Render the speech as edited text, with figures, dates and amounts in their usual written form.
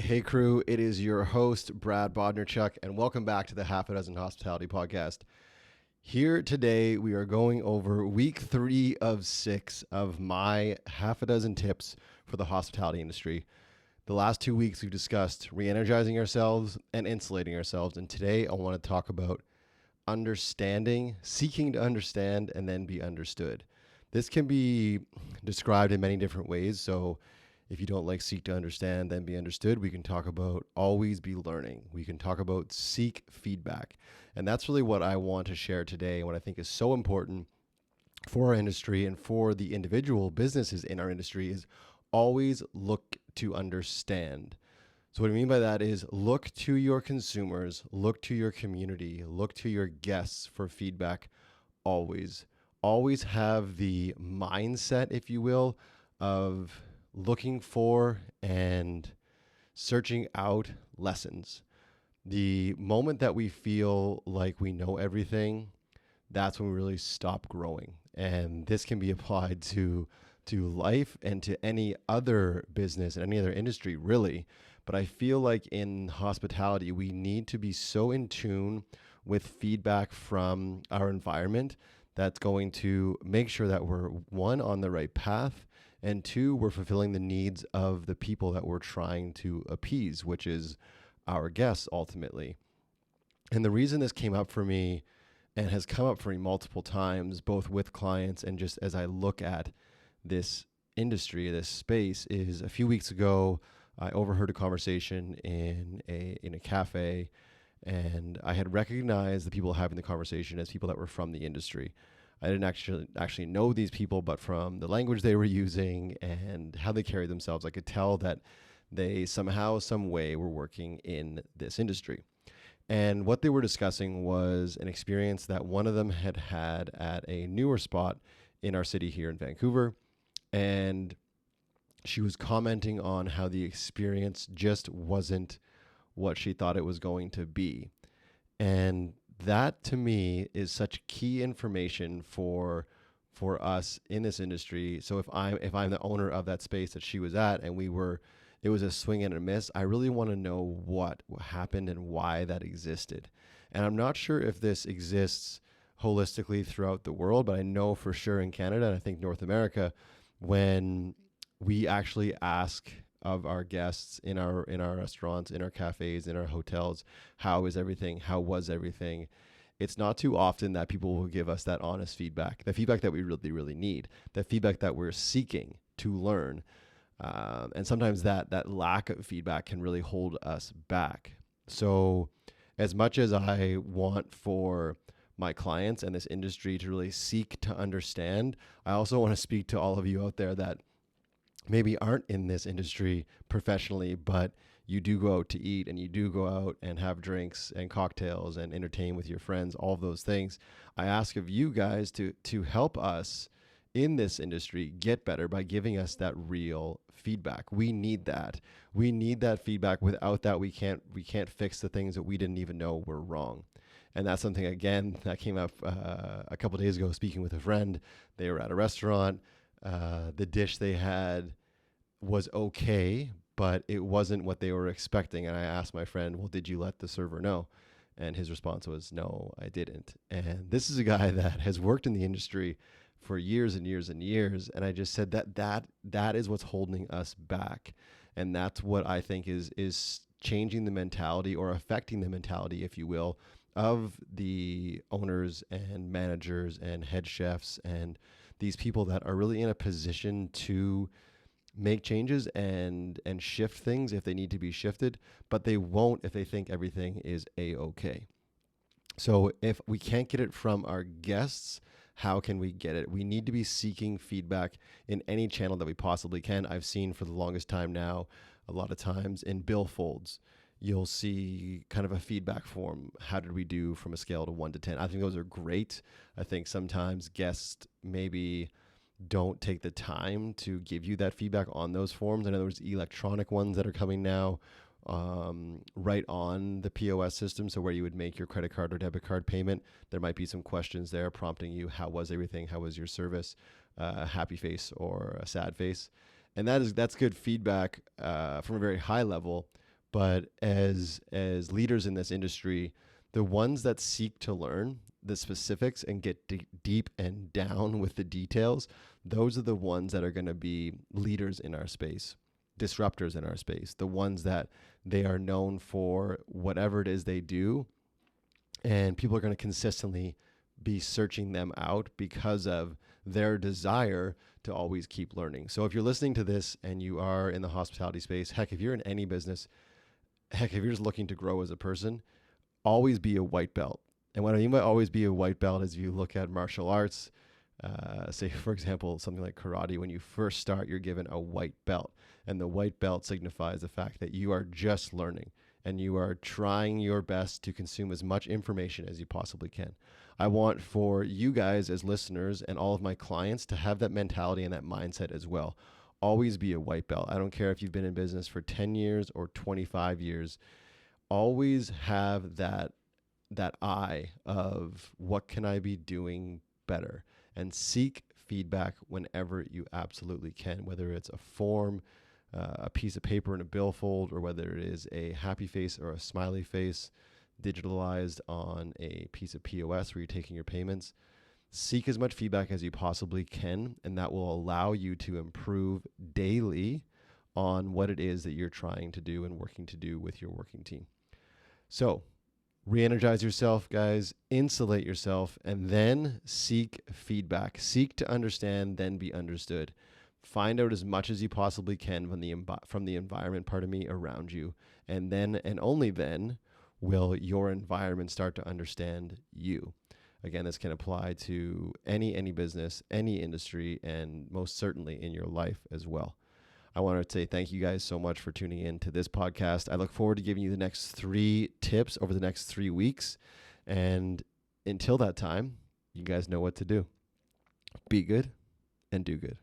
Hey crew, it is your host, Brad Bodnarchuk, and welcome back to the Half a Dozen Hospitality Podcast. Here today, we are going over week 3 of 6 of my half a dozen tips for the hospitality industry. The last 2 weeks, we've discussed re-energizing ourselves and insulating ourselves, and today I want to talk about understanding, seeking to understand, and then be understood. This can be described in many different ways, so if you don't like seek to understand, then be understood, we can talk about always be learning. We can talk about seek feedback. And that's really what I want to share today and what I think is so important for our industry and for the individual businesses in our industry is always look to understand. So what I mean by that is look to your consumers, look to your community, look to your guests for feedback always. Always have the mindset, if you will, of looking for and searching out lessons. The moment that we feel like we know everything, that's when we really stop growing. And this can be applied to life and to any other business and any other industry, really. But I feel like in hospitality, we need to be so in tune with feedback from our environment that's going to make sure that we're, one, on the right path, and two, we're fulfilling the needs of the people that we're trying to appease, which is our guests ultimately. And the reason this came up for me and has come up for me multiple times, both with clients and just as I look at this industry, this space, is a few weeks ago, I overheard a conversation in a cafe, and I had recognized the people having the conversation as people that were from the industry. I didn't actually know these people, but from the language they were using and how they carried themselves, I could tell that they somehow, some way were working in this industry. And what they were discussing was an experience that one of them had had at a newer spot in our city here in Vancouver. And she was commenting on how the experience just wasn't what she thought it was going to be. And that to me is such key information for us in this industry. So if I'm the owner of that space that she was at and it was a swing and a miss, I really want to know what happened and why that existed. And I'm not sure if this exists holistically throughout the world, but I know for sure in Canada and I think North America, when we actually ask of our guests in our restaurants, in our cafes, in our hotels, how is everything? How was everything? It's not too often that people will give us that honest feedback, the feedback that we really, really need, the feedback that we're seeking to learn. And sometimes that lack of feedback can really hold us back. So as much as I want for my clients and this industry to really seek to understand, I also want to speak to all of you out there that maybe aren't in this industry professionally, but you do go out to eat and you do go out and have drinks and cocktails and entertain with your friends, all of those things. I ask of you guys to help us in this industry get better by giving us that real feedback. We need that. We need that feedback. Without that, we can't fix the things that we didn't even know were wrong. And that's something, again, that came up a couple of days ago speaking with a friend. They were at a restaurant. The dish they had was okay, but it wasn't what they were expecting. And I asked my friend, well, did you let the server know? And his response was, no, I didn't. And this is a guy that has worked in the industry for years and years and years. And I just said that is what's holding us back. And that's what I think is changing the mentality or affecting the mentality, if you will, of the owners and managers and head chefs and these people that are really in a position to make changes and shift things if they need to be shifted, but they won't if they think everything is A-okay. So if we can't get it from our guests, how can we get it? We need to be seeking feedback in any channel that we possibly can. I've seen for the longest time now, a lot of times in billfolds, you'll see kind of a feedback form. How did we do from a scale to 1 to 10? I think those are great. I think sometimes guests maybe don't take the time to give you that feedback on those forms. I know there's electronic ones that are coming now right on the POS system. So where you would make your credit card or debit card payment, there might be some questions there prompting you, how was everything? How was your service? A happy face or a sad face? And that's good feedback from a very high level. But as leaders in this industry, the ones that seek to learn the specifics and get deep and down with the details, those are the ones that are going to be leaders in our space, disruptors in our space, the ones that they are known for whatever it is they do. And people are going to consistently be searching them out because of their desire to always keep learning. So if you're listening to this and you are in the hospitality space, heck, if you're in any business, heck, if you're just looking to grow as a person, always be a white belt. And what I mean by always be a white belt is if you look at martial arts, say, for example, something like karate, when you first start, you're given a white belt. And the white belt signifies the fact that you are just learning and you are trying your best to consume as much information as you possibly can. I want for you guys as listeners and all of my clients to have that mentality and that mindset as well. Always be a white belt. I don't care if you've been in business for 10 years or 25 years. Always have that eye of what can I be doing better, and seek feedback whenever you absolutely can, whether it's a form, a piece of paper in a billfold, or whether it is a happy face or a smiley face digitalized on a piece of POS where you're taking your payments. Seek as much feedback as you possibly can, and that will allow you to improve daily on what it is that you're trying to do and working to do with your working team. So re-energize yourself, guys, insulate yourself, and then seek feedback. Seek to understand, then be understood. Find out as much as you possibly can from the environment, around you. And then, and only then, will your environment start to understand you. Again, this can apply to any business, any industry, and most certainly in your life as well. I want to say thank you guys so much for tuning in to this podcast. I look forward to giving you the next 3 tips over the next 3 weeks. And until that time, you guys know what to do. Be good and do good.